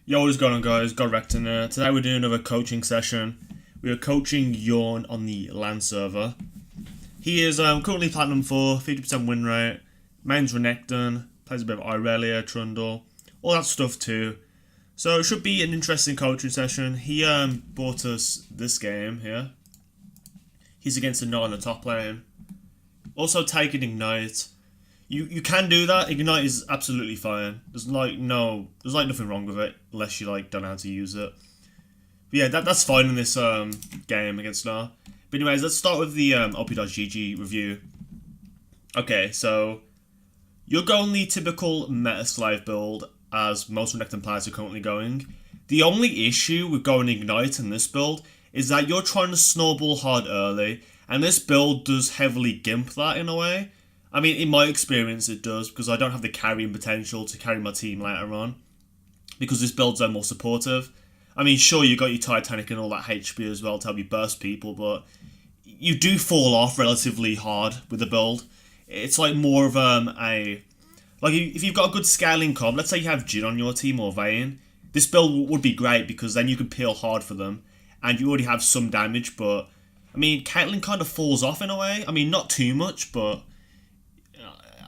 Yo, what is going on, guys? Godrekton here. Today we're doing another coaching session. We are coaching Yawnn on the LAN server. He is currently Platinum 4, 50% win rate, main's Renekton, plays a bit of Irelia, Trundle, all that stuff too. So it should be an interesting coaching session. He bought us this game here. He's against a Gnar in the top lane. Also taking Ignite. You can do that. Ignite is absolutely fine. There's nothing wrong with it unless you don't know how to use it. But yeah, that's fine in this game against Gnar. But anyways, let's start with the op.gg review. Okay, so you're going the typical meta slave build as most Renekton players are currently going. The only issue with going Ignite in this build is that you're trying to snowball hard early, and this build does heavily gimp that in a way. I mean, in my experience it does, because I don't have the carrying potential to carry my team later on, because this build's more supportive. I mean, sure, you got your Titanic and all that HP as well to help you burst people, but you do fall off relatively hard with the build. It's like more of if you've got a good scaling comp, let's say you have Jhin on your team or Vayne, this build would be great because then you can peel hard for them, and you already have some damage, but, I mean, Caitlyn kind of falls off in a way. I mean, not too much, but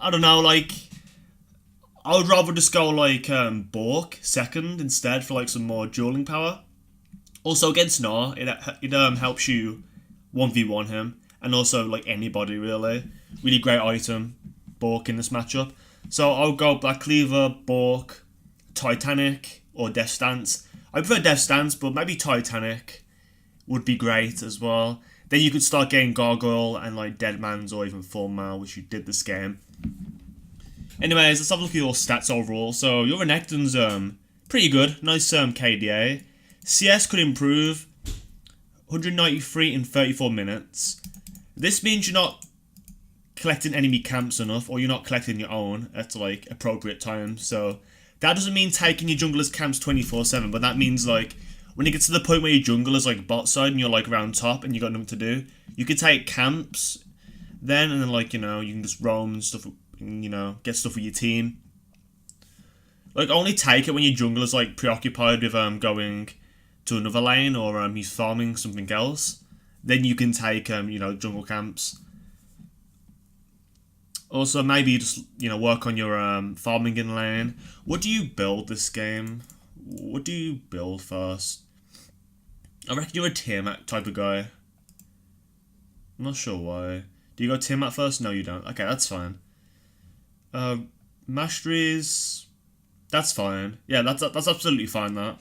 I don't know, I would rather just go Bork second instead for some more dueling power. Also against Gnar, it helps you 1v1 him, and also anybody really. Really great item, Bork in this matchup. So I'll go Black Cleaver, Bork, Titanic, or Death Stance. I prefer Death Stance, but maybe Titanic would be great as well. Then you could start getting Gargoyle and Deadman's or even Full Mail, which you did this game. Anyways, let's have a look at your stats overall. So your Renekton's pretty good, nice KDA. CS could improve, 193 in 34 minutes. This means you're not collecting enemy camps enough, or you're not collecting your own at appropriate times. So that doesn't mean taking your jungler's camps 24/7, but that means when you get to the point where your jungle is bot side and you're around top and you got nothing to do, you could take camps then, and then you can just roam and stuff, get stuff with your team. Only take it when your jungler's preoccupied with going to another lane, or he's farming something else. Then you can take jungle camps. Also, maybe just work on your farming in lane. What do you build this game? What do you build first? I reckon you're a Tiamat type of guy. I'm not sure why. Do you go Tiamat first? No, you don't. Okay, that's fine. Masteries, that's fine. Yeah, that's absolutely fine, that.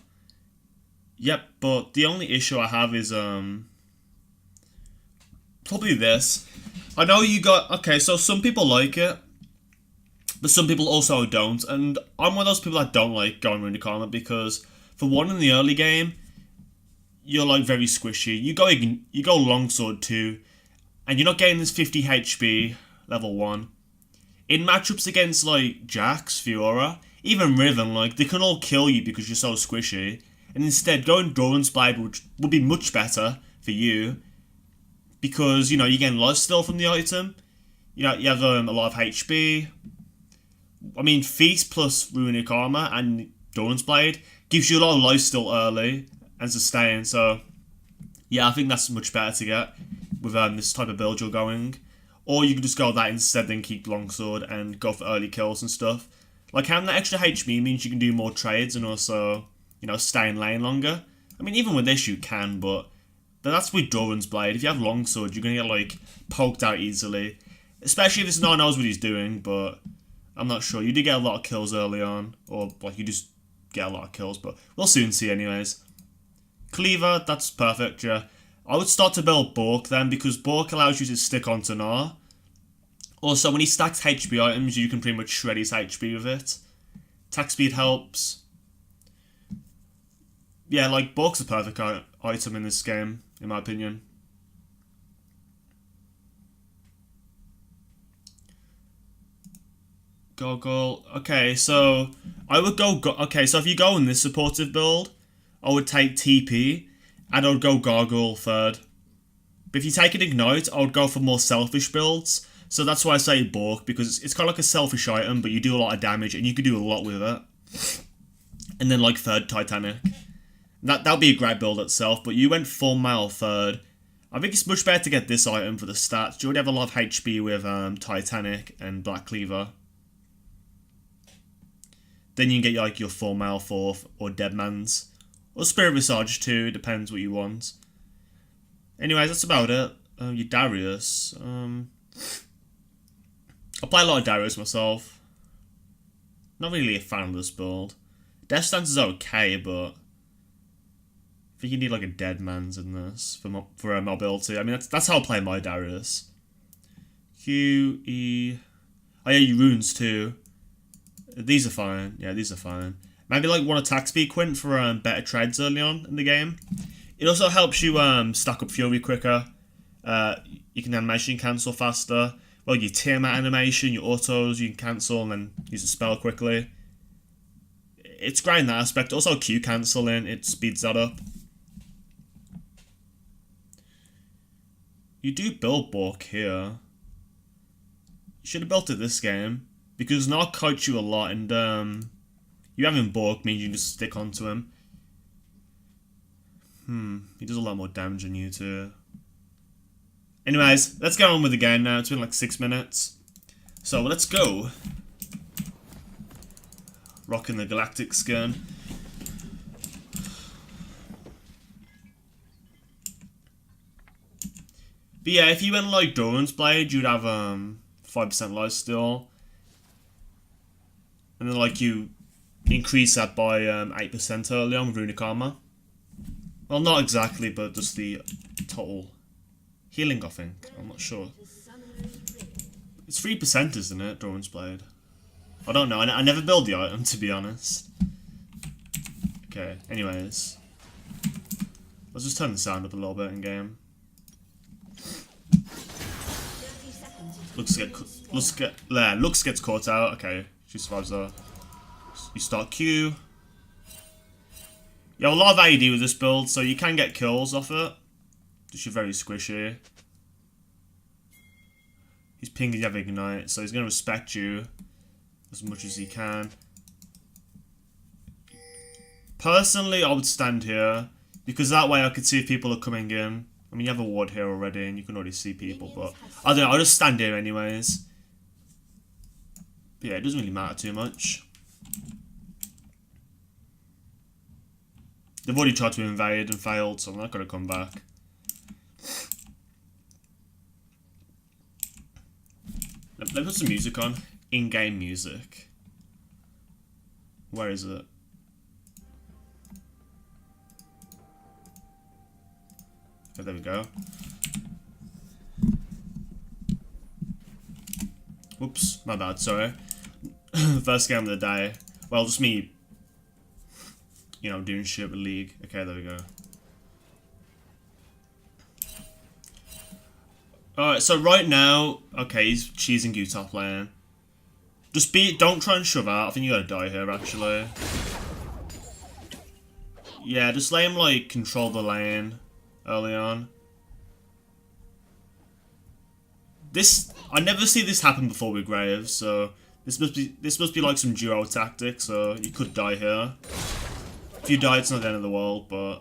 Yep, but the only issue I have is probably this. I know you got, okay, so some people like it, but some people also don't, and I'm one of those people that don't like going Runic Armor, because for one, in the early game, you're very squishy. You go Longsword too, and you're not getting this 50 HP level 1. In matchups against Jax, Fiora, even Riven, they can all kill you because you're so squishy. And instead, going Doran's Blade would be much better for you, because you're getting lifesteal from the item. You have a lot of HP. I mean, Feast plus Runic Armor and Doran's Blade gives you a lot of lifesteal early and sustain. So yeah, I think that's much better to get with this type of build you're going. Or you can just go that instead, then keep Longsword and go for early kills and stuff. Having that extra HP means you can do more trades and also, stay in lane longer. I mean, even with this you can, but that's with Doran's Blade. If you have Longsword, you're going to get, poked out easily. Especially if this Gnar knows what he's doing, but I'm not sure. You do get a lot of kills early on, or, you just get a lot of kills, but we'll soon see anyways. Cleaver, that's perfect, yeah. I would start to build Bork then, because Bork allows you to stick onto Gnar. Also, when he stacks HP items, you can pretty much shred his HP with it. Attack speed helps. Yeah, Bork's a perfect item in this game, in my opinion. Goggle. Okay, so I would go. Okay, so if you go in this supportive build, I would take TP, and I would go Gargoyle third. But if you take an Ignite, I would go for more selfish builds. So that's why I say Bork, because it's kind of like a selfish item, but you do a lot of damage, and you can do a lot with it. and then like third Titanic. That'll be a great build itself, but you went full male third. I think it's much better to get this item for the stats. You already have a lot of HP with Titanic and Black Cleaver. Then you can get like your full male fourth or Dead Man's. Or Spirit Visage too, depends what you want. Anyways, that's about it. Your Darius. I play a lot of Darius myself. Not really a fan of this build. Death Stance is okay, but I think you need like a Dead Man's in this for mobility. I mean, that's how I play my Darius. Q, E... Oh yeah, your runes too. These are fine. Yeah, these are fine. Maybe like one attack speed quint for better treads early on in the game. It also helps you stack up Fury quicker. You can animation cancel faster. Well, your Tiamat animation, your autos, you can cancel and then use a spell quickly. It's great in that aspect. Also Q cancelling, it speeds that up. You do build Bork here. You should have built it this game. Because Gnar kites you a lot and you having Bork means you can just stick onto him. He does a lot more damage than you too. Anyways, let's get on with the game now. It's been like 6 minutes. So let's go. Rocking the Galactic skin. But yeah, if you went like Doran's Blade, you'd have 5% lifesteal. And then like you increase that by 8% early on with Runic Armor. Well, not exactly, but just the total healing, I think. I'm not sure. It's 3%, isn't it, Doran's Blade? I don't know. I never build the item, to be honest. Okay, anyways. Let's just turn the sound up a little bit in game. Looks gets caught out. Okay, she survives there. You start Q. You have a lot of AD with this build, so you can get kills off it. Just you're very squishy. He's pinging you have Ignite, so he's going to respect you as much as he can. Personally, I would stand here, because that way I could see if people are coming in. I mean, you have a ward here already, and you can already see people, but I don't know, I'll just stand here anyways. But yeah, it doesn't really matter too much. They've already tried to invade and failed, so I'm not going to come back. Let me put some music on. In-game music. Where is it? Okay, there we go. Whoops, my bad, sorry. First game of the day. Well, just me, you know, doing shit with League. Okay, there we go. Alright, so right now, okay, he's cheesing you top lane. Just don't try and shove out. I think you gotta die here, actually. Yeah, just let him, like, control the lane early on. I never see this happen before with Graves, so this must be like some duo tactic, so you could die here. If you die, it's not the end of the world, but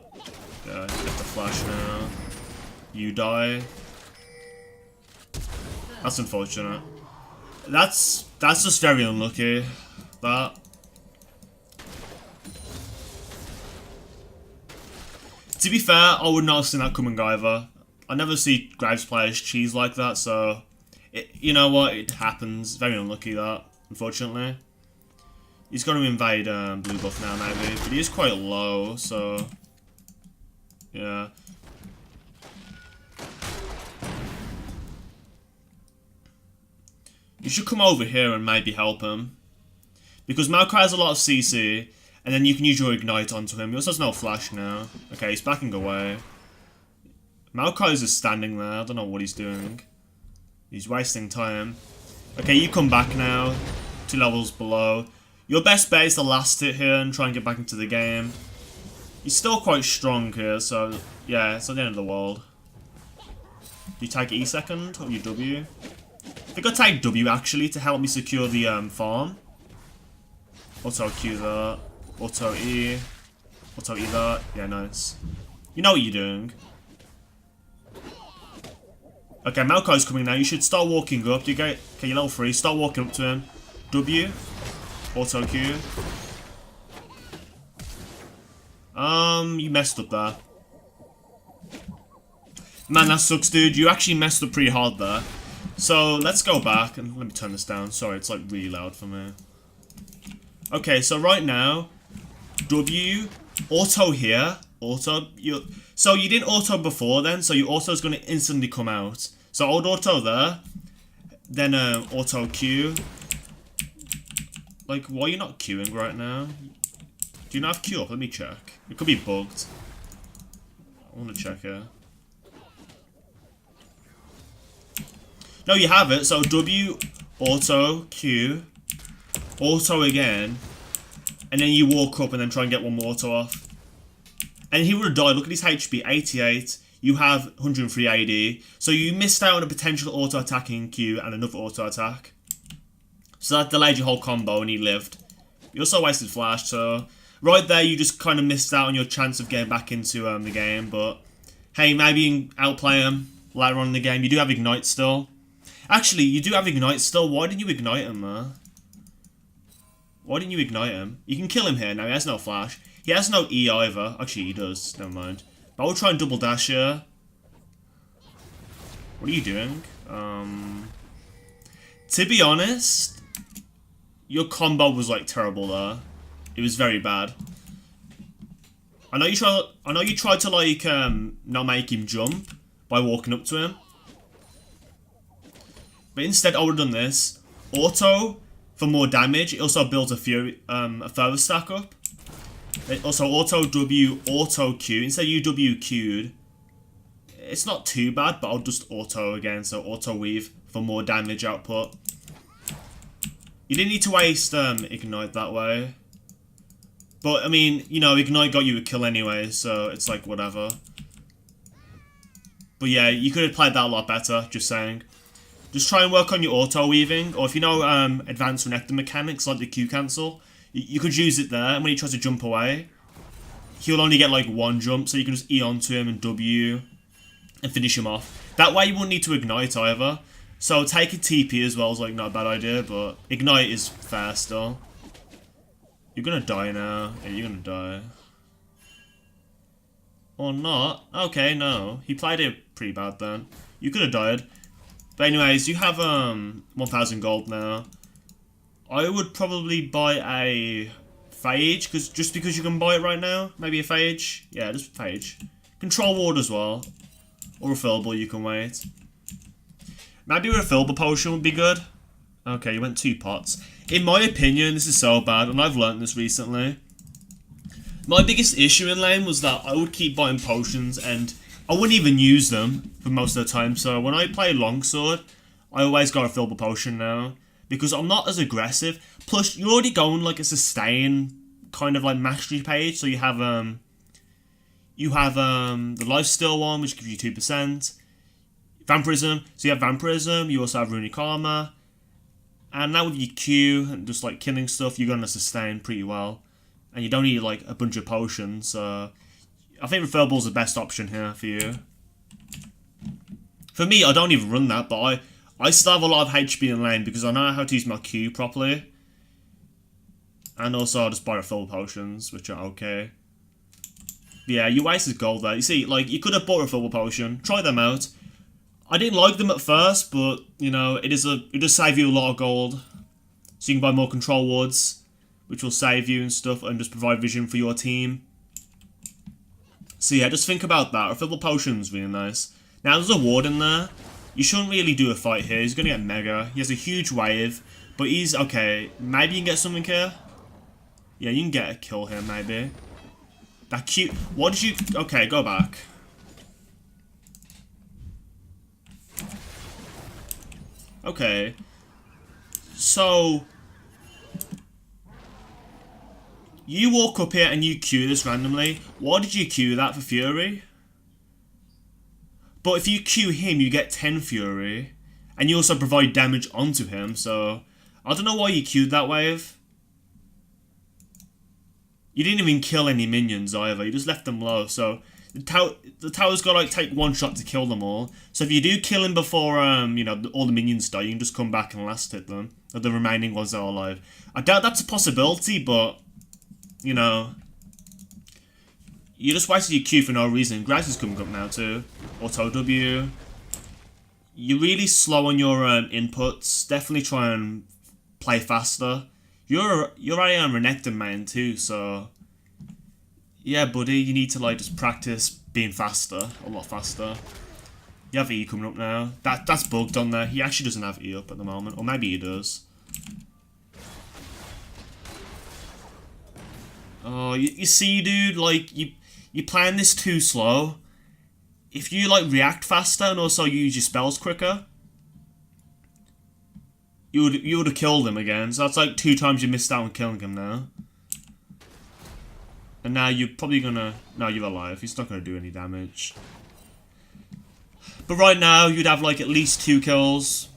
yeah, you get the flash now. You die. That's unfortunate. That's just very unlucky. That. To be fair, I would not have seen that coming either. I never see Graves players cheese like that, so you know what? It happens. Very unlucky that, unfortunately. He's going to invade blue buff now, maybe, but he is quite low, so yeah. You should come over here and maybe help him, because Maokai has a lot of CC, and then you can use your Ignite onto him. He also has no flash now. Okay, he's backing away. Maokai is just standing there. I don't know what he's doing. He's wasting time. Okay, you come back now. 2 levels below. Your best bet is to last hit here and try and get back into the game. He's still quite strong here, so yeah, it's not the end of the world. Do you tag E second or you W? I think I tagged W actually to help me secure the farm. Also, I'll Q that. Auto E. Auto E that. Yeah, nice. You know what you're doing. Okay, Maokai's coming now. You should start walking up. You get okay, you're level 3. Start walking up to him. W. Auto Q. You messed up there. Man, that sucks, dude. You actually messed up pretty hard there. So, let's go back and let me turn this down. Sorry, it's like really loud for me. Okay, so right now, W, auto here, auto, so you didn't auto before then, so your auto's going to instantly come out. So old auto there, then auto Q. Like, why are you not queuing right now? Do you not have Q up? Let me check. It could be bugged. I want to check here. No, you have it. So W, auto, Q, auto again, and then you walk up and then try and get one more auto off. And he would have died. Look at his HP, 88. You have 103 AD. So you missed out on a potential auto attacking Q and another auto attack. So that delayed your whole combo and he lived. You also wasted flash, so right there you just kind of missed out on your chance of getting back into the game. But hey, maybe you can outplay him later on in the game. You do have Ignite still. Actually, you do have Ignite still. Why didn't you Ignite him, man? Why didn't you Ignite him? You can kill him here now. He has no flash. He has no E either. Actually, he does. Never mind. But I will try and double dash here. What are you doing? To be honest, your combo was like terrible there. It was very bad. I know you tried to like not make him jump by walking up to him. But instead, I would have done this. Auto for more damage. It also builds a further stack up. It also auto W, auto Q. Instead you W Q'd. It's not too bad, but I'll just auto again. So auto weave for more damage output. You didn't need to waste Ignite that way. But, I mean, you know, Ignite got you a kill anyway, so it's like whatever. But yeah, you could have played that a lot better, just saying. Just try and work on your auto weaving, or if you know advanced Renekton mechanics like the Q cancel, you could use it there, and when he tries to jump away, he'll only get like one jump, so you can just E onto him and W and finish him off. That way you won't need to Ignite either. So taking TP as well is like not a bad idea, but Ignite is fair still. You're gonna die now. Yeah, you're gonna die. Or not. Okay, no. He played it pretty bad then. You could have died. But anyways, you have 1,000 gold now. I would probably buy a Phage, just because you can buy it right now. Maybe a Phage. Yeah, just Phage. Control Ward as well. Or refillable, you can wait. Maybe a refillable potion would be good. Okay, you went 2 pots. In my opinion, this is so bad, and I've learned this recently. My biggest issue in lane was that I would keep buying potions, and I wouldn't even use them for most of the time. So when I play longsword, I always go a refillable potion now. Because I'm not as aggressive. Plus, you're already going like a sustain kind of like mastery page. So you have the lifesteal one, which gives you 2%. Vampirism. So you have Vampirism. You also have Runic Armor. And now with your Q and just like killing stuff, you're going to sustain pretty well. And you don't need like a bunch of potions. So I think refillable is the best option here for you. For me, I don't even run that, but I still have a lot of HP in lane because I know how to use my Q properly. And also I just buy refillable potions, which are okay. Yeah, you wasted gold there. You see, like, you could have bought a refillable potion. Try them out. I didn't like them at first, but, you know, it does save you a lot of gold. So you can buy more control wards, which will save you and stuff, and just provide vision for your team. So yeah, just think about that. Refillable potion's really nice. Now, there's a ward in there. You shouldn't really do a fight here. He's going to get mega. He has a huge wave, but he's, okay, maybe you can get something here. Yeah, you can get a kill here, maybe. That cute. What did you... Okay, go back. Okay. So... You walk up here and you Q this randomly. Why did you Q that for Fury? But if you Q him, you get 10 Fury. And you also provide damage onto him, so... I don't know why you Q'd that wave. You didn't even kill any minions either. You just left them low. So the tower's got to like take one shot to kill them all. So if you do kill him before you know, all the minions die, you can just come back and last hit them. Or the remaining ones that are alive. I doubt that's a possibility, but you know, you just wasted your Q for no reason. Grass is coming up now too. Auto W. You're really slow on your inputs. Definitely try and play faster. You're already on Renekton main too, so yeah, buddy, you need to like just practice being faster, a lot faster. You have E coming up now. That's bugged on there. He actually doesn't have E up at the moment, or maybe he does. Oh, you see, dude, like you're playing this too slow. If you like react faster and also use your spells quicker, you would have killed him again. So that's like 2 times you missed out on killing him now. And now you're probably gonna... No, you're alive. He's not gonna do any damage. But right now, you'd have like at least 2 kills.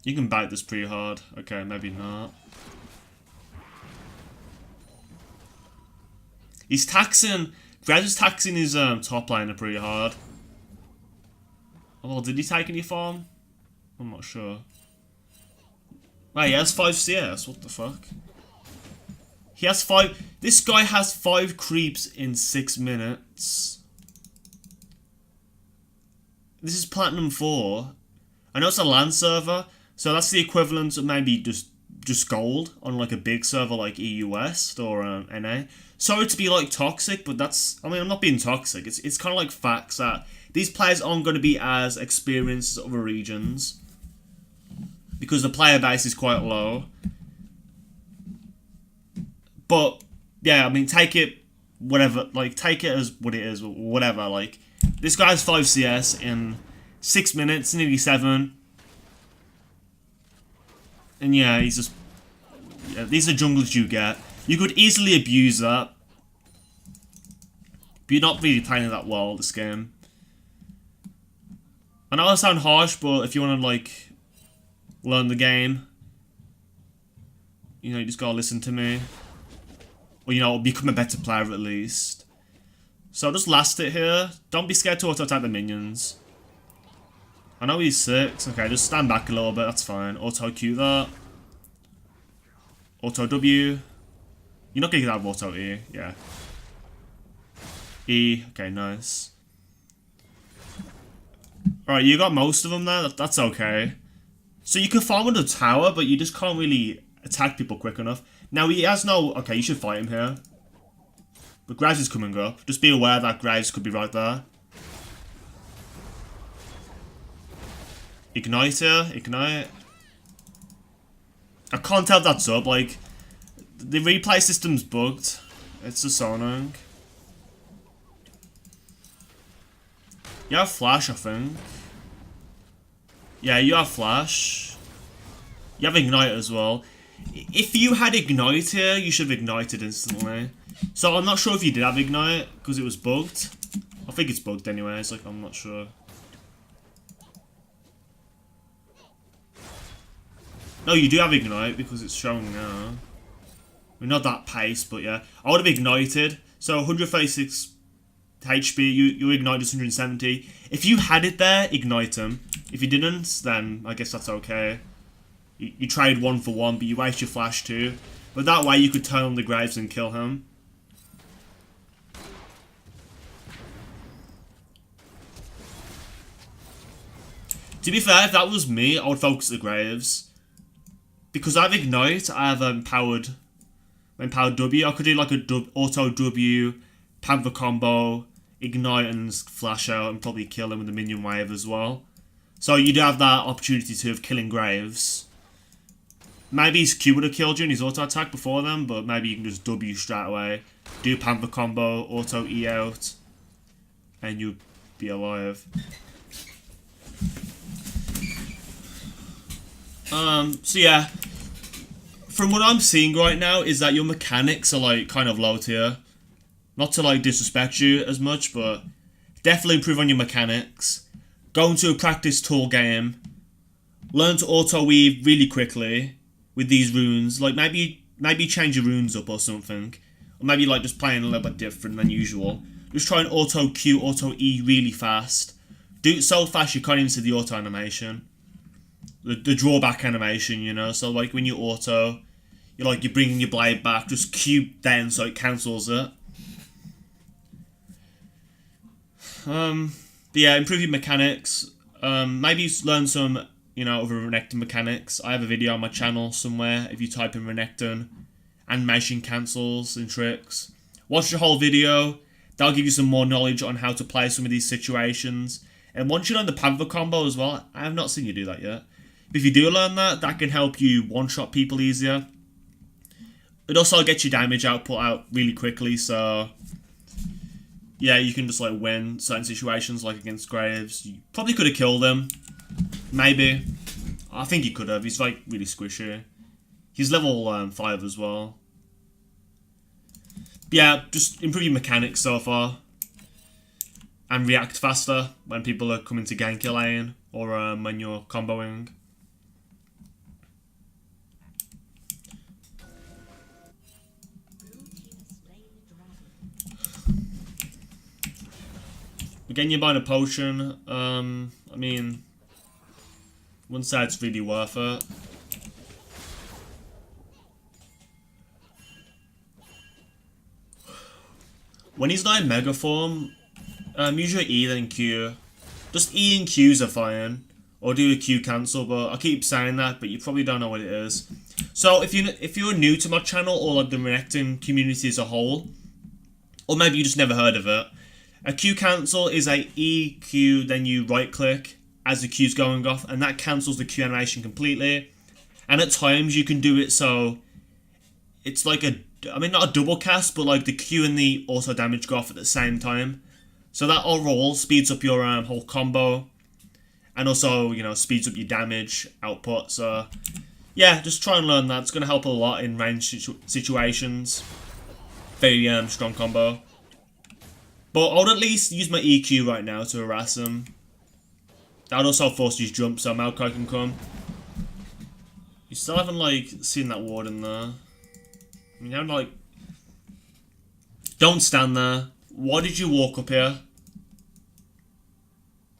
You can bite this pretty hard. Okay, maybe not. He's taxing... Grez is taxing his top liner pretty hard. Oh, did he take any farm? I'm not sure. Wait, he has 5 CS. What the fuck? He has 5... This guy has 5 creeps in 6 minutes. This is Platinum 4. I know it's a LAN server, so that's the equivalent of maybe just gold on like a big server like EU West or NA. Sorry to be like toxic, but that's... I mean, I'm not being toxic. It's kind of like facts that these players aren't going to be as experienced as other regions because the player base is quite low. But yeah, I mean, take it whatever, like take it as what it is, whatever. Like this guy's 5 CS in 6 minutes, nearly 7, and yeah, he's just... Yeah, these are jungles you get. You could easily abuse that, but you're not really playing it that well this game. I know I sound harsh, but if you want to like learn the game, you know, you just gotta listen to me. Or, you know, become a better player at least. So just last it here. Don't be scared to auto-attack the minions. I know he's 6. Okay, just stand back a little bit, that's fine. Auto-Q that. Auto-W. You're not gonna get out of auto-E, yeah. E, okay, nice. Alright, you got most of them there, that's okay. So you can farm on the tower, but you just can't really attack people quick enough. Now he has no... Okay, you should fight him here. But Graves is coming up. Just be aware that Graves could be right there. Ignite here, ignite. I can't tell if that's up, like... The replay system's bugged. It's just so annoying. You have flash, I think. Yeah, you have flash. You have ignite as well. If you had ignite here, you should have ignited instantly. So I'm not sure if you did have ignite because it was bugged. I think it's bugged anyway. It's like, I'm not sure. No, you do have ignite because it's showing now. I mean, not that pace, but yeah. I would have ignited. So 136 HP, you ignite just 170. If you had it there, ignite him. If you didn't, then I guess that's okay. You trade 1 for 1, but you waste your flash too. But that way you could turn on the Graves and kill him. To be fair, if that was me, I would focus the Graves. Because I have Ignite, I have empowered W. I could do like a auto W, Panther combo, Ignite and flash out and probably kill him with the minion wave as well. So you do have that opportunity to have killing Graves. Maybe his Q would have killed you in his auto attack before them, but maybe you can just W straight away, do Panther combo, auto E out, and you'd be alive. So yeah, from what I'm seeing right now is that your mechanics are like kind of low tier. Not to like disrespect you as much, but definitely improve on your mechanics. Go into a practice tool game. Learn to auto weave really quickly. with these runes. Like maybe change your runes up or something. Or maybe like just playing a little bit different than usual. Just try and auto Q, auto E really fast. Do it so fast you can't even see the auto animation. The drawback animation, you know. So like when you auto, you're bringing your blade back. Just Q then so it cancels it. But yeah, improve your mechanics. Maybe learn some, other Renekton mechanics. I have a video on my channel somewhere. If you type in Renekton, animation cancels and tricks. Watch the whole video. That'll give you some more knowledge on how to play some of these situations. And once you learn the Panther combo as well, I have not seen you do that yet. But if you do learn that, that can help you one-shot people easier. It also gets your damage output out really quickly, so yeah, you can just like win certain situations, like against Graves. You probably could have killed him. Maybe. I think he could have. He's like really squishy. He's level 5 as well. But yeah, just improve your mechanics so far. And react faster when people are coming to gank your lane. Or when you're comboing. Again, you're buying a potion. I mean, wouldn't say it's really worth it. When he's not in Mega form, use your E then Q. Just E and Qs are fine. Or do a Q cancel, but I keep saying that, but you probably don't know what it is. So if you're new to my channel, or like the Renekton community as a whole, or maybe you just never heard of it, a Q cancel is a E, Q, then you right click as the Q's going off, and that cancels the Q animation completely. And at times you can do it so it's like not a double cast, but like the Q and the auto damage go off at the same time. So that overall speeds up your whole combo, and also, speeds up your damage output. So yeah, just try and learn that. It's going to help a lot in range situations. Very strong combo. But I would at least use my EQ right now to harass him. That would also force his jump so Maokai can come. You still haven't seen that ward in there. I mean, you haven't don't stand there. Why did you walk up here?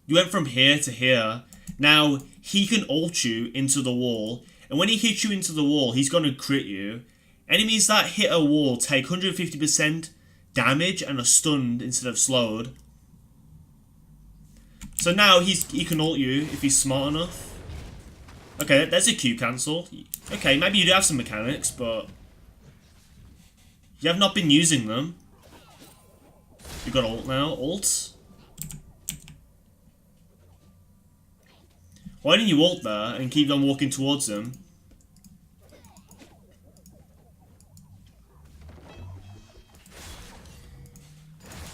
You went from here to here. Now, he can ult you into the wall. And when he hits you into the wall, he's going to crit you. Enemies that hit a wall take 150% damage and are stunned instead of slowed. So now he can ult you if he's smart enough. Okay, there's a Q cancel. Okay, maybe you do have some mechanics, but you have not been using them. You got ult now. Ult. Why didn't you ult there and keep on walking towards him?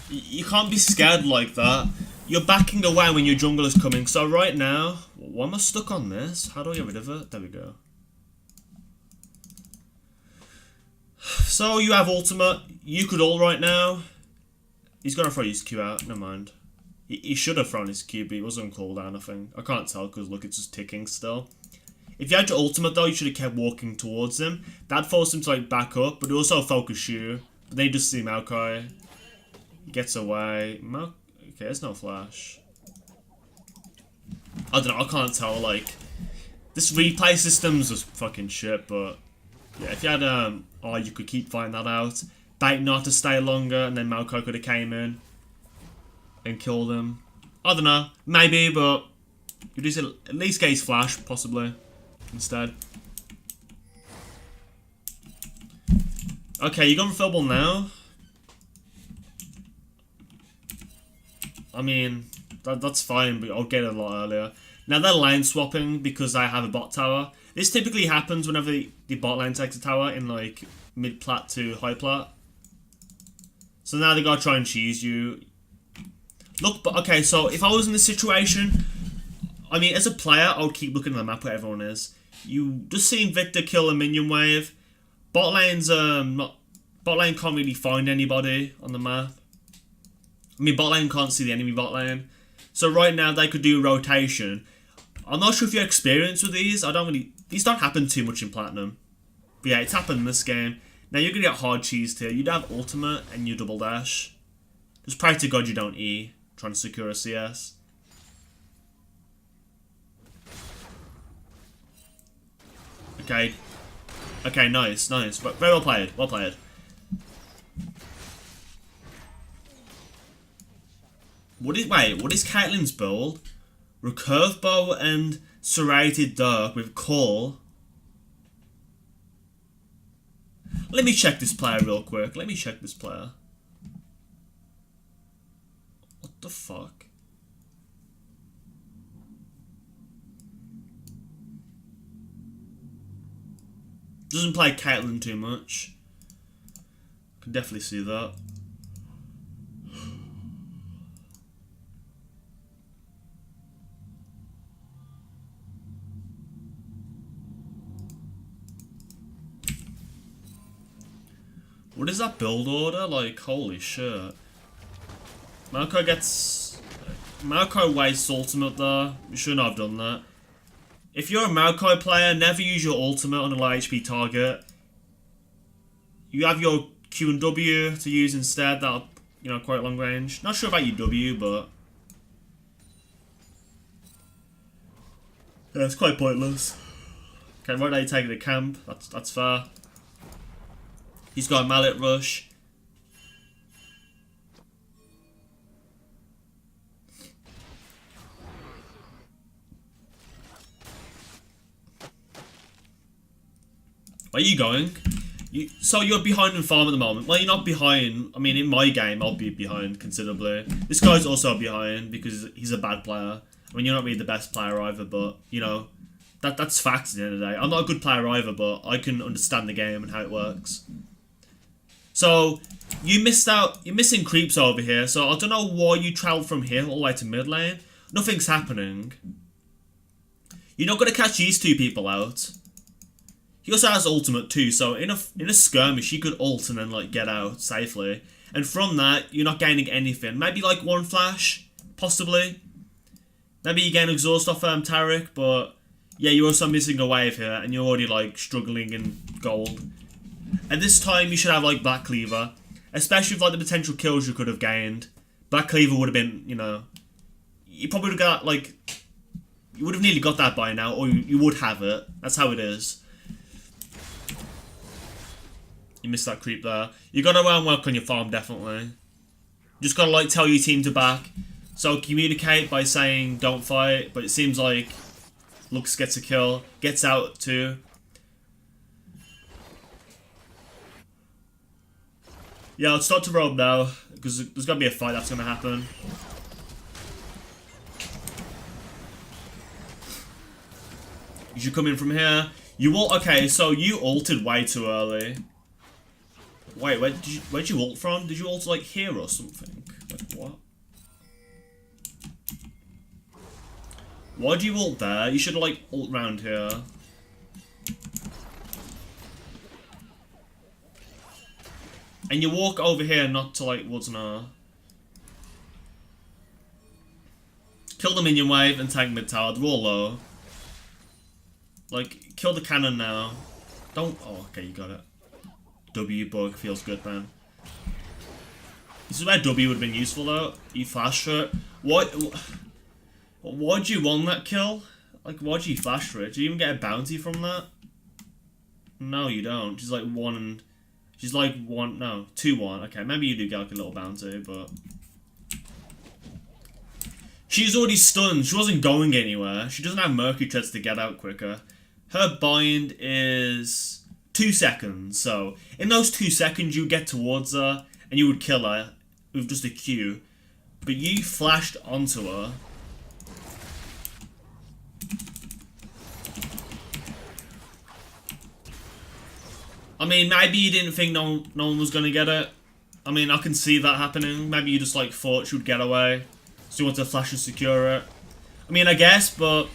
You can't be scared like that. You're backing away when your jungle is coming. So right now, why am I stuck on this? How do I get rid of it? There we go. So you have ultimate. You could ult right now. He's gonna throw his Q out. Never mind. He should have thrown his Q, but he was on cooldown, I think. I can't tell because look, it's just ticking still. If you had your ultimate though, you should have kept walking towards him. That forced him to back up, but it also focus you. But then you just see Maokai. He gets away. Okay, there's no flash. I don't know, I can't tell, this replay system's just fucking shit, but yeah, if you had, you could keep finding that out. Bait Gnar to stay longer, and then Maokai could have came in and killed him. I don't know, maybe, but you just at least get his flash, possibly, instead. Okay, you're going for Filball now. I mean, that's fine, but I'll get it a lot earlier. Now they're lane swapping because I have a bot tower. This typically happens whenever the bot lane takes a tower in mid plat to high plat. So now they gotta try and cheese you. Look, but okay, so if I was in this situation, I mean, as a player, I would keep looking at the map where everyone is. You just seen Victor kill a minion wave. Bot lane's bot lane can't really find anybody on the map. I mean, bot lane can't see the enemy bot lane. So right now they could do rotation. I'm not sure if you're experienced with these. I don't really These don't happen too much in Platinum. But yeah, it's happened in this game. Now you're going to get hard cheesed here. You'd have ultimate and you double dash. Just pray to God you don't E, trying to secure a CS. Okay. Okay, nice, nice. Very well played, well played. What is Caitlyn's build? Recurve bow and serrated dark with call. Let me check this player real quick. Let me check this player. What the fuck? Doesn't play Caitlyn too much. Can definitely see that. What is that build order? Like, holy shit. Maokai wastes ultimate there. You shouldn't have done that. If you're a Maokai player, never use your ultimate on a low HP target. You have your Q and W to use instead. That'll, you know, quite long range. Not sure about your W, but yeah, it's quite pointless. Okay, right now you're taking the camp. That's fair. He's got a mallet rush. Where are you going? So you're behind in farm at the moment. Well, you're not behind. I mean, in my game, I'll be behind considerably. This guy's also behind because he's a bad player. I mean, you're not really the best player either, but, you know, that's facts at the end of the day. I'm not a good player either, but I can understand the game and how it works. So, you missed out. You're missing creeps over here, so I don't know why you travelled from here all the way to mid lane. Nothing's happening. You're not going to catch these two people out. He also has ultimate too, so in a skirmish, he could ult and then like get out safely. And from that, you're not gaining anything. Maybe like one flash, possibly. Maybe you gain exhaust off Taric, but yeah, you're also missing a wave here, and you're already like struggling in gold. At this time, you should have like Black Cleaver, especially with like the potential kills you could have gained. Black Cleaver would have been, you know, you probably would have got like, you would have nearly got that by now, or you would have it. That's how it is. You missed that creep there. You got to work on your farm, definitely. You just got to like tell your team to back. So communicate by saying don't fight, but it seems like Lux gets a kill, gets out too. Yeah, let's start to roam now, because there's got to be a fight that's going to happen. You should come in from here. You ult. Okay, so you ulted way too early. Wait, where'd you ult from? Did you ult like here or something? Like what? Why'd you ult there? You should like ult round here. And you walk over here, not to like woods now. Kill the minion wave and tank mid tower. They're all low. Like, kill the cannon now. Don't. Oh, okay, you got it. W bug feels good, man. This is where W would have been useful though. You flash for it. Why'd you want that kill? Like, why'd you flash for it? Do you even get a bounty from that? No, you don't. She's like 1 and. She's like 1. No, 2-1. Okay, maybe you do get like a little bounty, but. She's already stunned. She wasn't going anywhere. She doesn't have Mercury Treads to get out quicker. Her bind is 2 seconds, so in those 2 seconds you get towards her and you would kill her with just a Q, but you flashed onto her. I mean, maybe you didn't think no one was gonna get it. I mean, I can see that happening. Maybe you just like thought she would get away, so you want to flash and secure it. I mean, I guess, but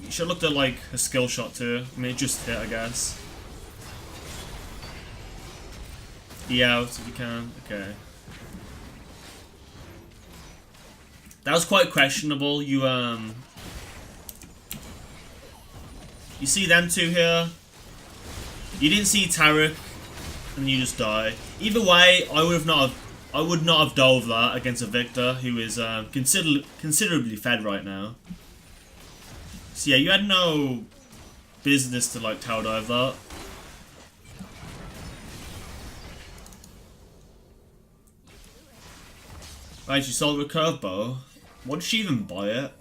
you should have looked at like her skill shot too. I mean, it just hit, I guess. Yeah, if you can. Okay. That was quite questionable. You You see them two here. You didn't see Tarek, and you just die. Either way, I would not have dove that against a Victor who is considerably fed right now. So yeah, you had no business to like tail dive that. Right, she sold her curve bow. What did she even buy it?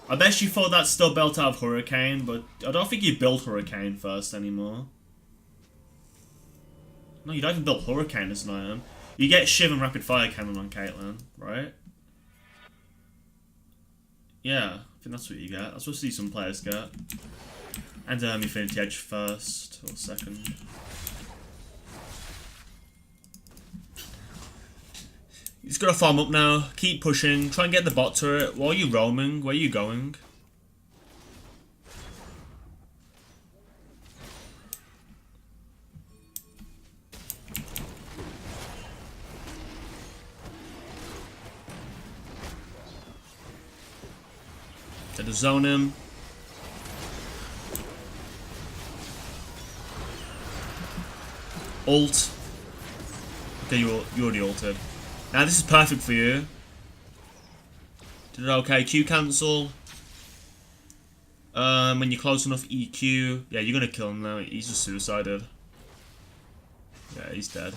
I bet she thought that's still built out of Hurricane, but I don't think you build Hurricane first anymore. No, you don't even build Hurricane as an item. You get Shiv and Rapid Fire Cannon on Caitlyn, right? Yeah, I think that's what you get. That's what some players get. And Infinity Edge first, or second. You just gotta farm up now, keep pushing, try and get the bot turret. While you're roaming, where are you going? Try to zone him. Ult. Okay, you already ulted. Now this is perfect for you. Did it okay. Q cancel. When you're close enough, EQ. Yeah, you're gonna kill him now. He's just suicided. Yeah, he's dead.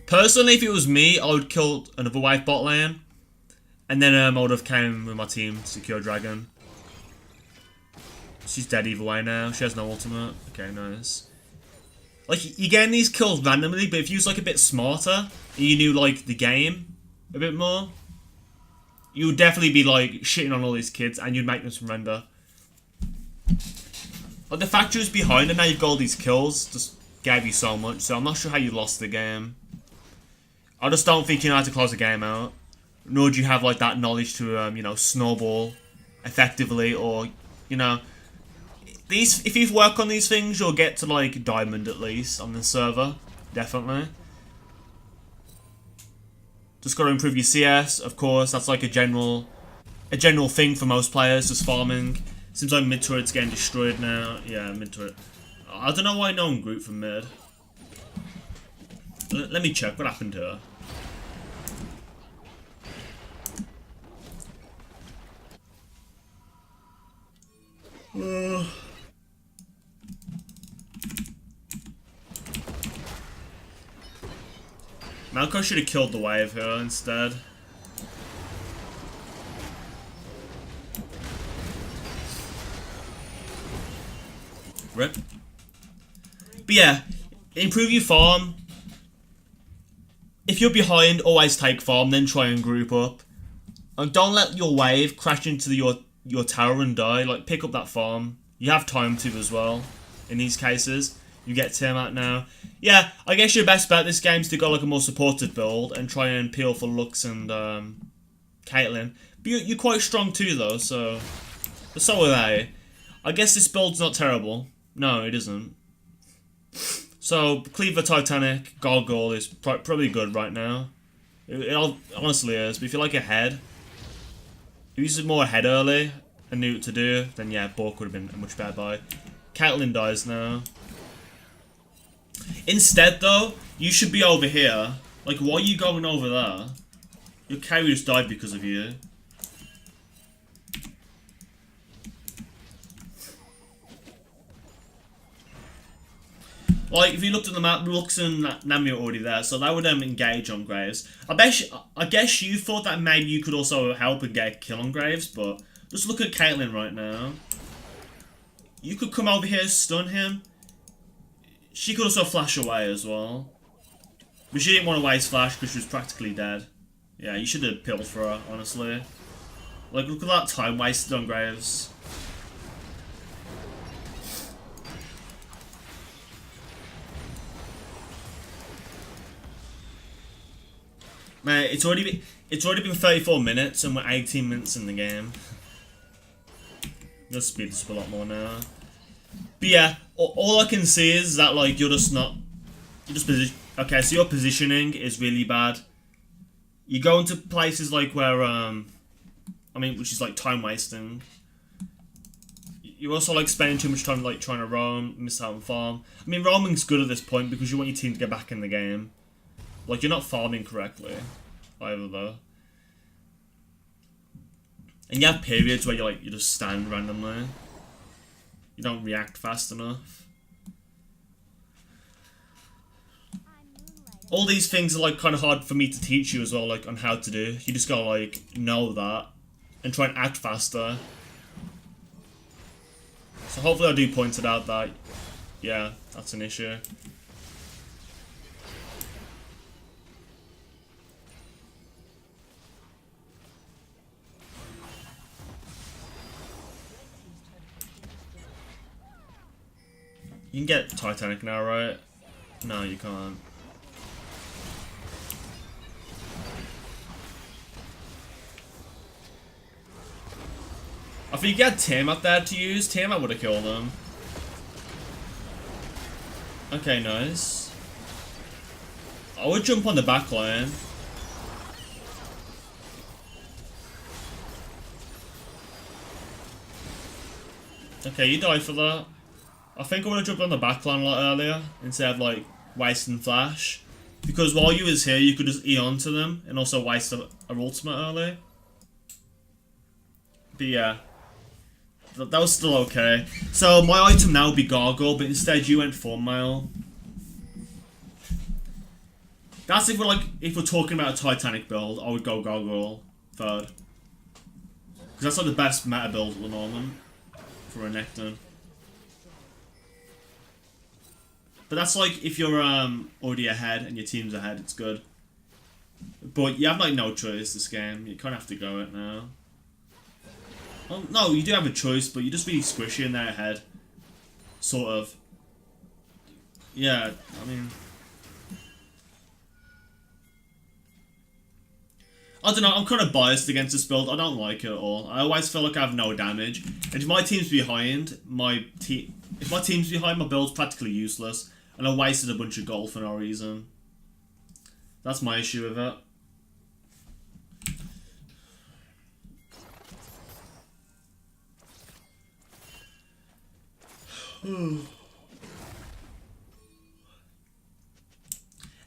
Personally, if it was me, I would kill another wave bot lane. And then I would have came with my team to secure Dragon. She's dead either way now. She has no ultimate. Okay, nice. Like, you're getting these kills randomly, but if you was like a bit smarter, and you knew like the game a bit more, you would definitely be like shitting on all these kids and you'd make them surrender. Like the fact you was behind and now you've got all these kills just gave you so much, so I'm not sure how you lost the game. I just don't think you know how to close the game out. Nor do you have like that knowledge to you know, snowball effectively, or you know, if you work on these things, you'll get to like diamond at least on the server, definitely. Just gotta improve your CS, of course. That's like a general thing for most players, just farming. Seems like mid turret's getting destroyed now. Yeah, mid turret. I don't know why no one grouped from mid. Let me check what happened to her. Malco should have killed the wave here instead. Rip. But yeah, improve your farm. If you're behind, always take farm, then try and group up. And don't let your wave crash into your tower and die. Like, pick up that farm. You have time to as well, in these cases. You get Tim out now. Yeah, I guess your best bet this game is to go like a more supported build and try and peel for Lux and Caitlyn. But you're quite strong too though, so are they. I guess this build's not terrible. No, it isn't. So, Cleaver Titanic, Gargoyle is probably good right now. It honestly is, but if you like ahead, if you use more ahead early and knew what to do, then yeah, Bork would have been a much better buy. Caitlyn dies now. Instead though, you should be over here. Like, why are you going over there? Your carry just died because of you. Like, if you looked at the map, Lux and Nami are already there, so that would engage on Graves. I guess you thought that maybe you could also help and get a kill on Graves, but just look at Caitlyn right now. You could come over here, stun him. She could also flash away as well. But she didn't want to waste flash because she was practically dead. Yeah, you should have pilled for her, honestly. Like, look at that time wasted on Graves. Man, it's already been 34 minutes and we're 18 minutes in the game. Let's speed this up a lot more now. But yeah, all I can see is that like you're just okay, so your positioning is really bad. You go into places like where I mean, which is like time wasting. You're also like spending too much time like trying to roam, miss out on farm. I mean, roaming's good at this point because you want your team to get back in the game. Like, you're not farming correctly either though. And you have periods where you just stand randomly. You don't react fast enough. All these things are like kind of hard for me to teach you as well, like on how to do. You just gotta like know that and try and act faster. So hopefully I do point it out that, yeah, that's an issue. You can get Titanic now, right? No, you can't. If you get Tiamat there to use, Tiamat would have killed them. Okay, nice. I would jump on the back lane. Okay, you die for that. I think I would have jumped on the back line a lot earlier instead of like wasting flash. Because while you was here, you could just Yawnn to them and also waste a ultimate early. But yeah. That was still okay. So my item now would be Gargoyle, but instead you went Thornmail. That's if we're talking about a Titanic build, I would go Gargoyle third. Because that's like the best meta build at the moment for Renekton. But that's like if you're already ahead and your team's ahead, it's good. But you have like no choice this game. You kind of have to go it now. Well, no, you do have a choice, but you just be squishy in their head. Sort of. Yeah, I mean... I don't know, I'm kind of biased against this build. I don't like it at all. I always feel like I have no damage. And if my team's behind, my build's practically useless. And I wasted a bunch of gold for no reason. That's my issue with it.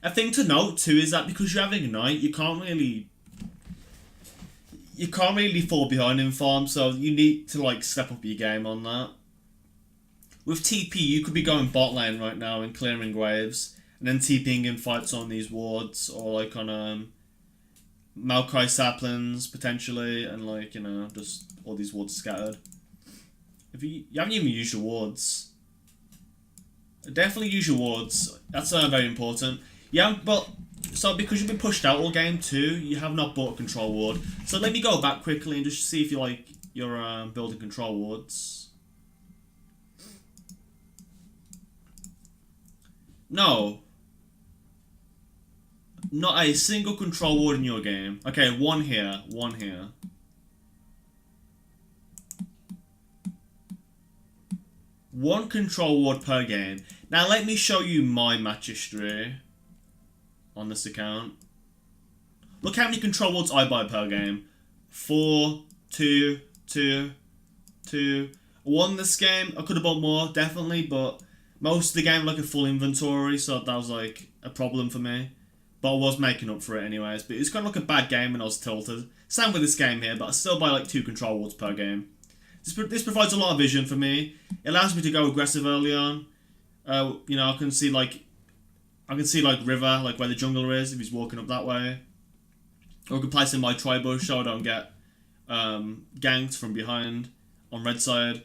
A thing to note too is that because you have Ignite, you can't really fall behind in farm, so you need to like step up your game on that. With TP, you could be going bot lane right now and clearing waves, and then TPing in fights on these wards or like on Maokai saplings potentially, and like, you know, just all these wards scattered. If you haven't even used your wards. Definitely use your wards. That's very important. Yeah, but so because you've been pushed out all game too, you have not bought a control ward. So let me go back quickly and just see if you're building control wards. No. Not a single control ward in your game. Okay, one here, one here. One control ward per game. Now let me show you my match history on this account. Look how many control wards I buy per game. 4, 2, 2, 2. 1 this game. I could have bought more, definitely, but most of the game like a full inventory, so that was like a problem for me. But I was making up for it anyways. But it was kind of like a bad game and I was tilted. Same with this game here, but I still buy like 2 control wards per game. This provides a lot of vision for me. It allows me to go aggressive early on. You know, I can see like River, like where the jungler is, if he's walking up that way. Or I can place in my tri-bush so I don't get ganked from behind on red side.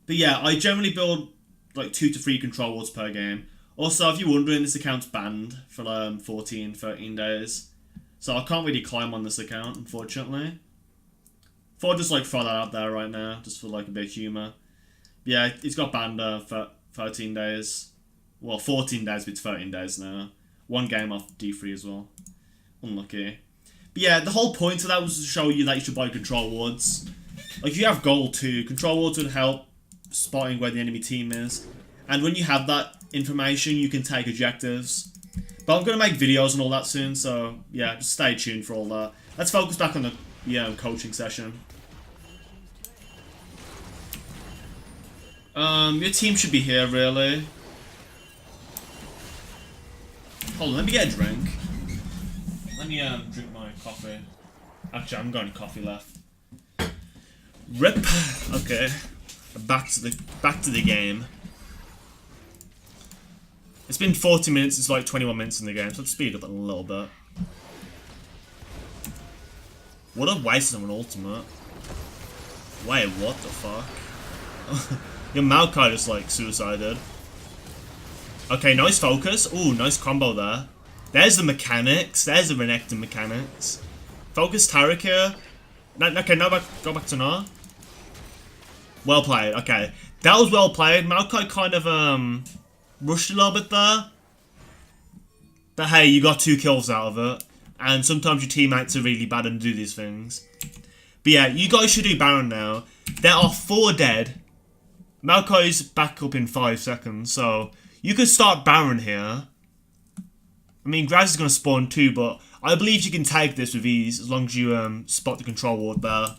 But yeah, I generally build like 2 to 3 control wards per game. Also, if you're wondering, this account's banned for 14, 13 days. So I can't really climb on this account, unfortunately. Thought I'd just like throw that out there right now, just for like a bit of humour. Yeah, it's got banned for 13 days. Well, 14 days, but it's 13 days now. 1 game off D3 as well. Unlucky. But yeah, the whole point of that was to show you that you should buy control wards. Like, if you have gold too, control wards would help spotting where the enemy team is. And when you have that information, you can take objectives. But I'm going to make videos and all that soon, so yeah, just stay tuned for all that. Let's focus back on the coaching session. Your team should be here, really. Hold on, let me get a drink. Let me drink my coffee. Actually, I haven't got any coffee left. Rip. Okay, back to the game. It's been 40 minutes. It's like 21 minutes in the game, so let's speed up a little bit. What a waste of an ultimate. Wait, what the fuck? Your Maokai just like suicided. Okay, nice focus. Ooh, nice combo there. There's the mechanics. There's the Renekton mechanics. Focus Taric here. Okay, now go back to Gnar. Well played. Okay, that was well played. Maokai kind of rushed a little bit there. But hey, you got 2 kills out of it. And sometimes your teammates are really bad and do these things. But yeah, you guys should do Baron now. There are 4 dead. Maokai's back up in 5 seconds, so you could start Baron here. I mean, Graz is going to spawn too, but I believe you can take this with ease as long as you spot the control ward there.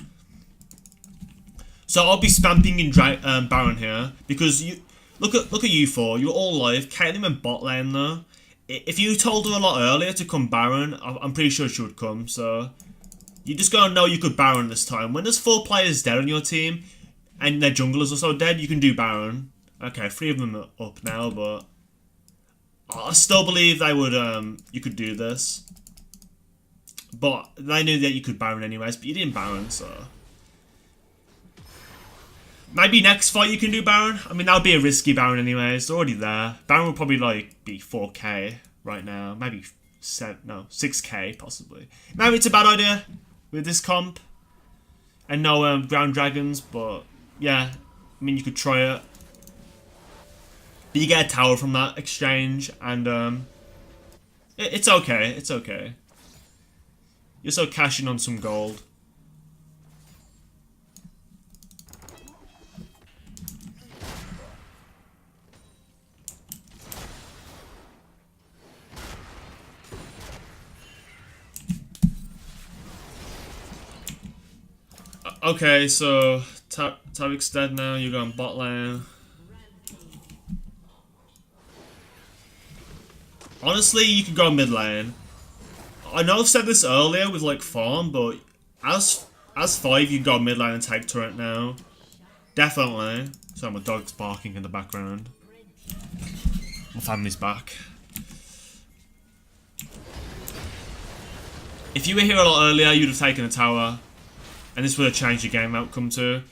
So I'll be spamping in Baron here because you look at you 4. You're all live. Caitlyn went bot lane though. If you told her a lot earlier to come Baron, I'm pretty sure she would come. So you just gotta know you could Baron this time. When there's 4 players dead on your team and their junglers are also dead, you can do Baron. Okay, 3 of them are up now, but I still believe they would. You could do this, but they knew that you could Baron anyways. But you didn't Baron, so maybe next fight you can do Baron. I mean, that would be a risky Baron anyways. They're already there. Baron would probably like be 4k right now, maybe 6k possibly. Maybe it's a bad idea with this comp and no ground dragons, but yeah, I mean you could try it. But you get a tower from that exchange, and it's okay. It's okay. You're still cashing on some gold. Okay, so Tarik's dead now. You're going bot lane. Honestly, you could go mid lane. I know I've said this earlier with like farm, but as 5, you can go mid lane and take turret now. Definitely. So my dog's barking in the background. My family's back. If you were here a lot earlier, you'd have taken a tower. And this would have changed your game outcome too.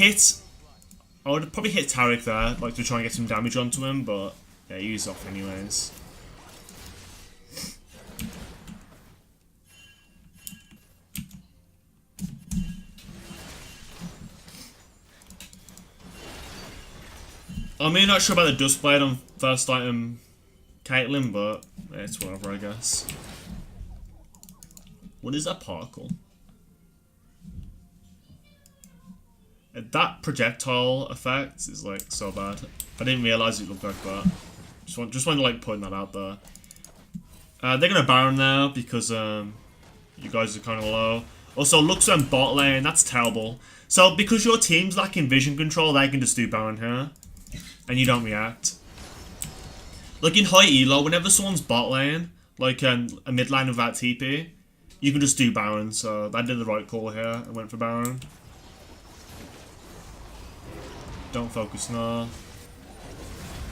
I would probably hit Taric there, like to try and get some damage onto him, but yeah, he's off anyways. I mean, not sure about the Dustblade on first item Caitlyn, but yeah, it's whatever, I guess. What is that particle? That projectile effect is like so bad. I didn't realize it looked like that. Just want to like point that out there. They're gonna Baron now because you guys are kind of low. Also, Lux went bot lane. That's terrible. So because your team's lacking vision control, they can just do Baron here, and you don't react. Like in high elo, whenever someone's bot lane, like a mid lane without TP, you can just do Baron. So they did the right call here and went for Baron. Don't focus Gnar.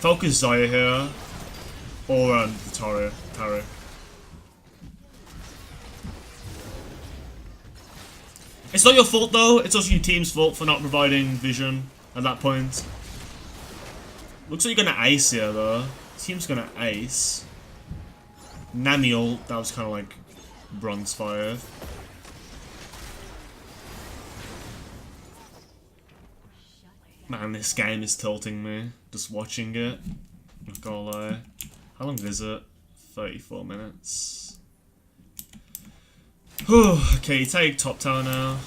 Focus Zaya here. Or the Taric. It's not your fault though, it's also your team's fault for not providing vision at that point. Looks like you're gonna ace here though. Team's gonna ace. Nami ult, that was kinda like bronze 5. Man, this game is tilting me, just watching it. Not gonna lie. How long is it? 34 minutes. Whew, okay, you take top tower now.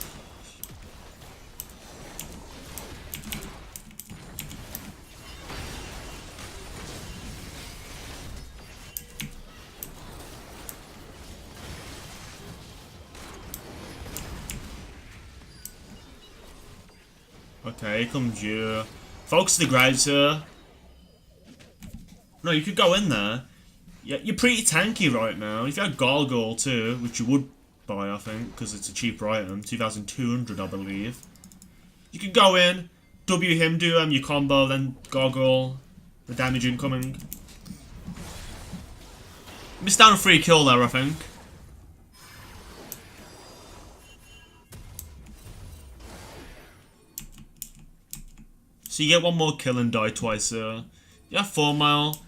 Okay, here comes you. Focus the grabs here. No, you could go in there. Yeah, you're pretty tanky right now. If you had Gargoyle too, which you would buy, I think, because it's a cheaper item, 2,200, I believe. You could go in, W him, do your combo, then Gargoyle, the damage incoming. Missed down a free kill there, I think. So you get one more kill and die twice here. You have 4 mile.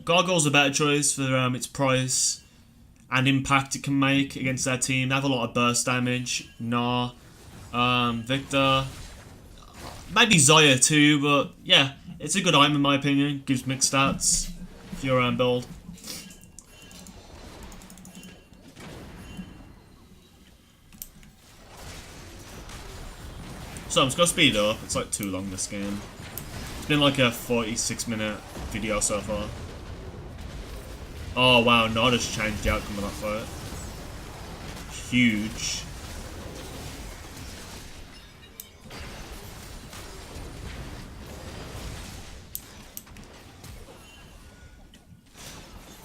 Gargoyle's a better choice for its price and impact it can make against their team. They have a lot of burst damage. Gnar, Victor, maybe Zoya too, but yeah, it's a good item in my opinion. Gives mixed stats for your build. So I'm just gonna speed it up. It's like too long this game. It's been like a 46-minute video so far. Oh wow, Gnar just changed the outcome of that fight. Huge.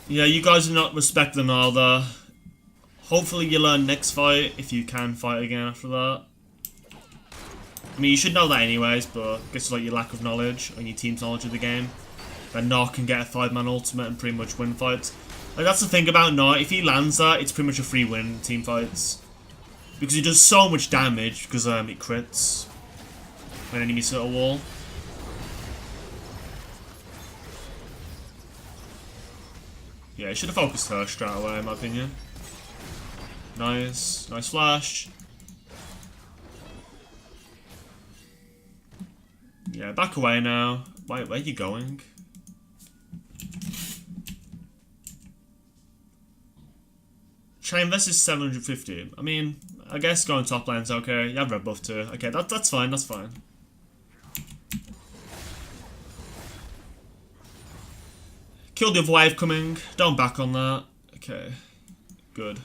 Yeah, you guys are not respecting Gnar there. Hopefully you learn next fight if you can fight again after that. I mean, you should know that anyways, but I guess it's like your lack of knowledge and your team's knowledge of the game. That Gnar can get a 5-man ultimate and pretty much win fights. Like, that's the thing about Gnar. If he lands that, it's pretty much a free win in team fights. Because he does so much damage because it crits when enemies hit a wall. Yeah, he should have focused her straight away, in my opinion. Nice. Nice flash. Yeah, back away now. Wait, where are you going? Chain versus 750. I mean, I guess going top lane's okay. You have red buff too. Okay, that's fine, that's fine. Kill the other wave coming. Don't back on that. Okay, good.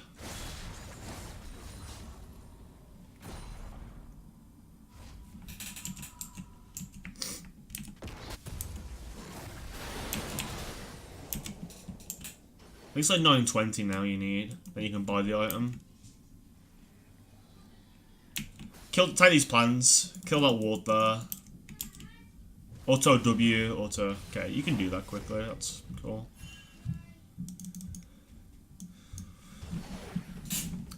It's like 920 now you need. Then you can buy the item. Take these plans. Kill that ward there. Auto W, auto. Okay, you can do that quickly. That's cool.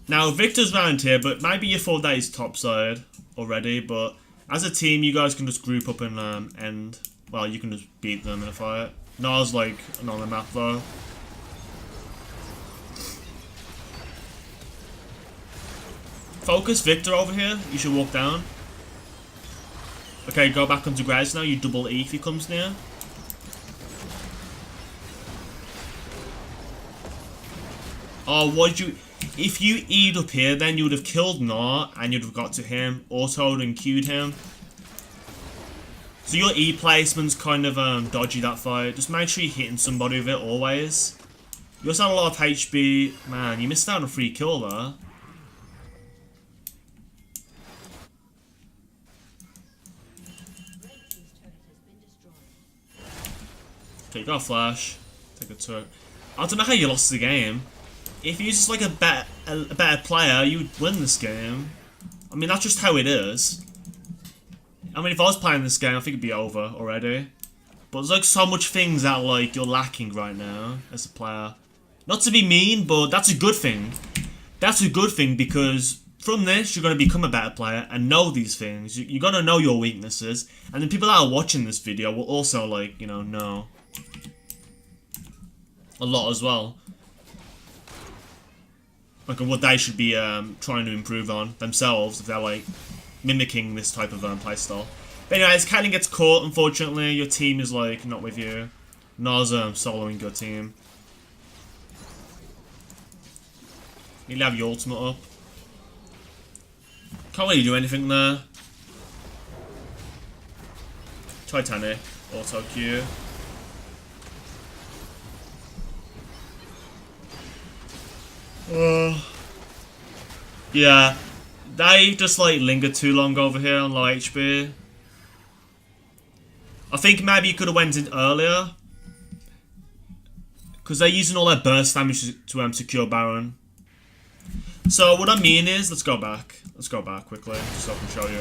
Now, Victor's around here, but maybe you thought that he's topside already. But as a team, you guys can just group up and end. Well, you can just beat them in a fight. Gnar's like on the map though. Focus Victor over here. You should walk down. Okay, go back onto Graves now. You double E if he comes near. Oh, what'd you... If you E'd up here, then you would have killed Gnar and you'd have got to him, autoed and Q'd him. So your E placement's kind of dodgy that fight. Just make sure you're hitting somebody with it always. You also had a lot of HB. Man, you missed out on a free kill there. Okay, you got a flash. Take a turret. I don't know how you lost the game. If you're just like a better player, you would win this game. I mean, that's just how it is. I mean, if I was playing this game, I think it'd be over already. But there's like so much things that like you're lacking right now as a player. Not to be mean, but that's a good thing. That's a good thing because from this, you're going to become a better player and know these things. You're going to know your weaknesses. And then people that are watching this video will also like, you know a lot as well. Like what they should be trying to improve on themselves if they're like mimicking this type of playstyle. But anyways, Caitlyn gets caught, unfortunately. Your team is like not with you. Gnar's soloing your team. You have your ultimate up. Can't really do anything there. Titanic, auto Q. Yeah, they just like linger too long over here on low HP. I think maybe you could have went in earlier. Because they're using all their burst damage to secure Baron. So what I mean is, let's go back. Let's go back quickly, just so I can show you.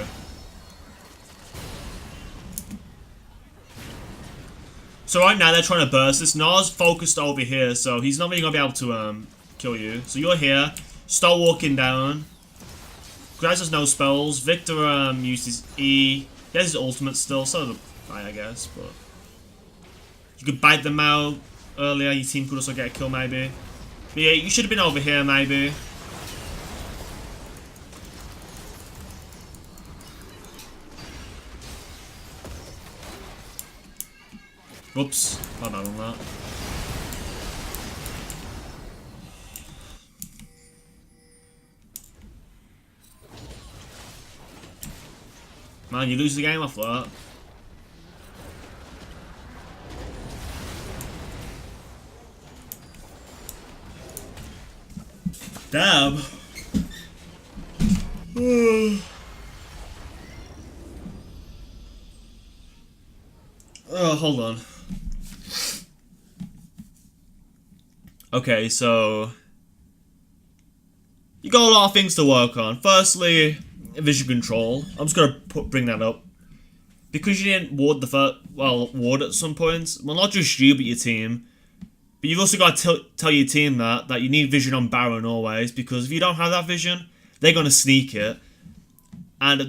So right now they're trying to burst this. Gnar's focused over here, so he's not really going to be able to kill you. So you're here. Start walking down. Graz has no spells. Victor used his E. He has his ultimate still, so does I guess. But you could bite them out earlier. Your team could also get a kill maybe. But yeah, you should have been over here maybe. Whoops, my bad on that. Man, you lose the game off that. Damn. Oh, hold on. Okay, so you got a lot of things to work on. Firstly, vision control. I'm just gonna bring that up because you didn't ward ward at some points. Well, not just you, but your team. But you've also got to tell your team that you need vision on Baron always, because if you don't have that vision, they're gonna sneak it. And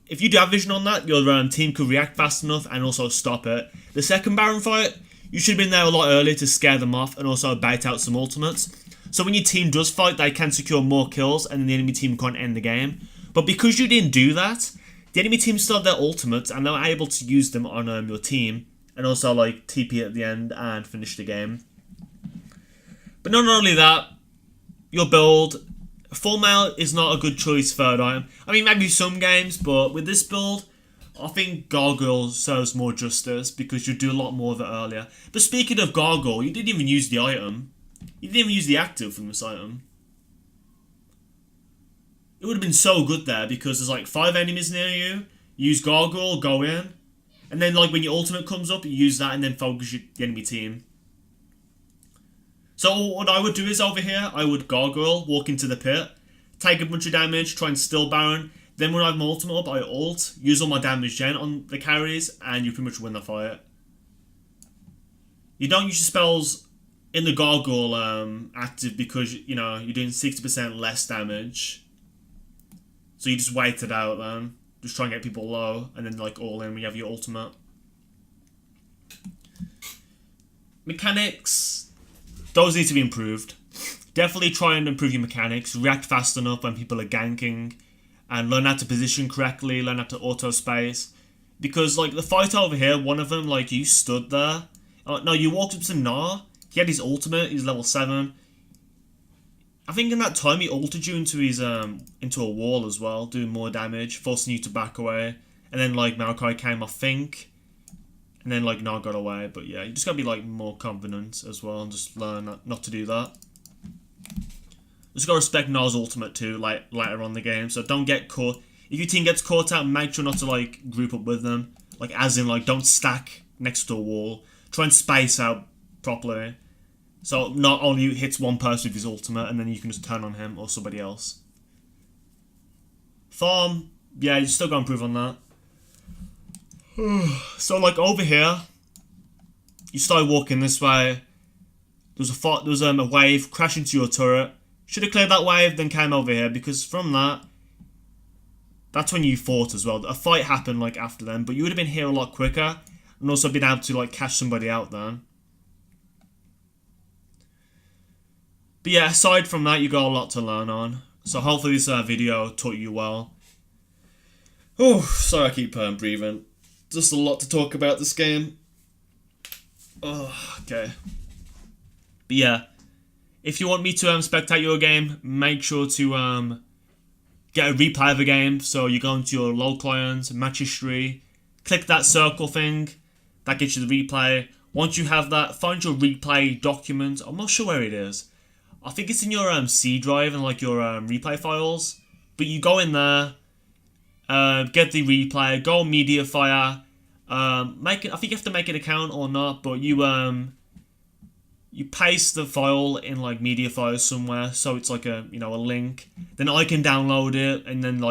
if you do have vision on that, your team could react fast enough and also stop it. The second Baron fight, you should have been there a lot earlier to scare them off and also bait out some ultimates. So when your team does fight, they can secure more kills and the enemy team can't end the game. But because you didn't do that, the enemy team still have their ultimates and they're able to use them on your team and also like TP at the end and finish the game. But not only that, your build, full mail is not a good choice third item. I mean, maybe some games, but with this build, I think Gargoyle serves more justice because you do a lot more of it earlier. But speaking of Gargoyle, you didn't even use the item. You didn't even use the active from this item. It would have been so good there because there's like 5 enemies near you. You use Gargoyle, go in. And then like when your ultimate comes up, you use that and then focus the enemy team. So what I would do is over here, I would Gargoyle, walk into the pit, take a bunch of damage, try and steal Baron. Then when I have my ultimate up, I ult, use all my damage gen on the carries, and you pretty much win the fight. You don't use your spells in the Gargoyle active because, you know, you're doing 60% less damage. So you just wait it out then. Just try and get people low, and then like all in when you have your ultimate. Mechanics, those need to be improved. Definitely try and improve your mechanics. React fast enough when people are ganking. And learn how to position correctly, learn how to auto space. Because like the fight over here, one of them, like you stood there. No, you walked up to Gnar. He had his ultimate, he's level 7. I think in that time he ulted you into his into a wall as well, doing more damage, forcing you to back away. And then like Maokai came, I think. And then like Gnar got away. But yeah, you just gotta be like more confident as well and just learn not to do that. Just gotta respect Gnar's ultimate too, like later on in the game. So don't get caught. If your team gets caught out, make sure not to like group up with them. Like as in like don't stack next to a wall. Try and space out properly. So not only hits one person with his ultimate and then you can just turn on him or somebody else. Farm, yeah, you still gotta improve on that. So like over here, you start walking this way. There was a wave crash into your turret. Should have cleared that wave, then came over here, because from that's when you fought as well. A fight happened like after them, but you would have been here a lot quicker, and also been able to like catch somebody out then. But yeah, aside from that, you got a lot to learn on. So hopefully this video taught you well. Oh, sorry I keep breathing. Just a lot to talk about this game. Oh, okay. But yeah. If you want me to spectate your game, make sure to get a replay of the game. So you go into your log client, match history, click that circle thing, that gets you the replay. Once you have that, find your replay document. I'm not sure where it is. I think it's in your C drive and like your replay files. But you go in there, get the replay, go on media fire, I think you have to make an account or not, but you paste the file in like media files somewhere, so it's like a a link. Then I can download it and then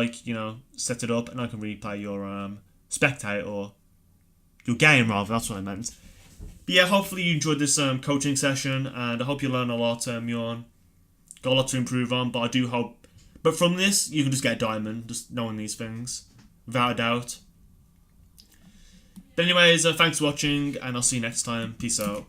set it up, and I can replay your spectate or your game rather. That's what I meant. But yeah, hopefully you enjoyed this coaching session, and I hope you learn a lot, Yawnn. Got a lot to improve on, but I do hope. But from this, you can just get a diamond, just knowing these things, without a doubt. But anyways, thanks for watching, and I'll see you next time. Peace out.